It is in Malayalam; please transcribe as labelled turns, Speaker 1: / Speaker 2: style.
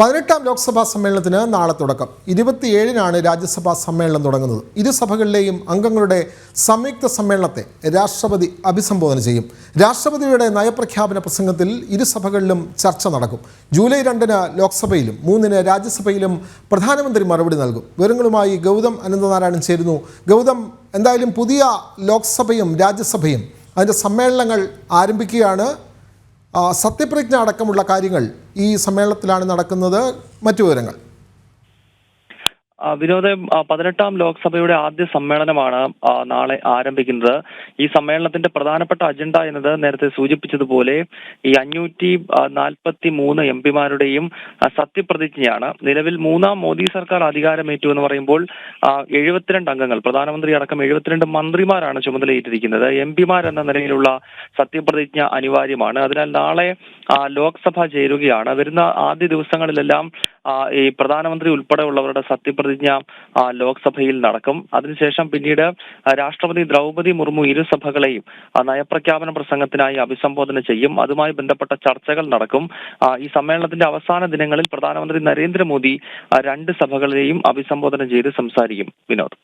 Speaker 1: 18ാം ലോക്സഭാ സമ്മേളനത്തിന് നാളെ തുടക്കം. 27-നാണ് രാജ്യസഭാ സമ്മേളനം തുടങ്ങുന്നത്. ഇരു സഭകളിലെയും അംഗങ്ങളുടെ സംയുക്ത സമ്മേളനത്തെ രാഷ്ട്രപതി അഭിസംബോധന ചെയ്യും. രാഷ്ട്രപതിയുടെ നയപ്രഖ്യാപന പ്രസംഗത്തിൽ ഇരു സഭകളിലും ചർച്ച നടക്കും. ജൂലൈ 2-ന് ലോക്സഭയിലും 3-ന് രാജ്യസഭയിലും പ്രധാനമന്ത്രി മറുപടി നൽകും. വിവരങ്ങളുമായി ഗൗതം അനന്തനാരായണൻ ചേരുന്നു. ഗൗതം, എന്തായാലും പുതിയ ലോക്സഭയും രാജ്യസഭയും അതിൻ്റെ സമ്മേളനങ്ങൾ ആരംഭിക്കുകയാണ്. സത്യപ്രതിജ്ഞ അടക്കമുള്ള കാര്യങ്ങൾ ഈ സമ്മേളനത്തിലാണ് നടക്കുന്നത്. മറ്റു വിവരങ്ങൾ
Speaker 2: വിനോദ്, 18ാം ലോക്സഭയുടെ ആദ്യ സമ്മേളനമാണ് നാളെ ആരംഭിക്കുന്നത്. ഈ സമ്മേളനത്തിന്റെ പ്രധാനപ്പെട്ട അജണ്ട എന്നത് നേരത്തെ സൂചിപ്പിച്ചതുപോലെ ഈ 543 എംപിമാരുടെയും സത്യപ്രതിജ്ഞയാണ്. നിലവിൽ 3-ാം മോദി സർക്കാർ അധികാരമേറ്റു എന്ന് പറയുമ്പോൾ 72 അംഗങ്ങൾ, പ്രധാനമന്ത്രി അടക്കം 72 മന്ത്രിമാരാണ് ചുമതലയേറ്റിരിക്കുന്നത്. എംപിമാർ എന്ന നിലയിലുള്ള സത്യപ്രതിജ്ഞ അനിവാര്യമാണ്. അതിനാൽ നാളെ ലോക്സഭ ചേരുകയാണ്. വരുന്ന ആദ്യ ദിവസങ്ങളിലെല്ലാം ഈ പ്രധാനമന്ത്രി ഉൾപ്പെടെയുള്ളവരുടെ സത്യപ്രതിജ്ഞ ലോക്സഭയിൽ നടക്കും. അതിനുശേഷം പിന്നീട് രാഷ്ട്രപതി ദ്രൗപദി മുർമു ഇരു സഭകളെയും നയപ്രഖ്യാപന പ്രസംഗത്തിനായി അഭിസംബോധന ചെയ്യും. അതുമായി ബന്ധപ്പെട്ട ചർച്ചകൾ നടക്കും. ഈ സമ്മേളനത്തിന്റെ അവസാന ദിനങ്ങളിൽ പ്രധാനമന്ത്രി നരേന്ദ്രമോദി 2 സഭകളെയും അഭിസംബോധന ചെയ്ത് സംസാരിക്കും. വിനോദ്.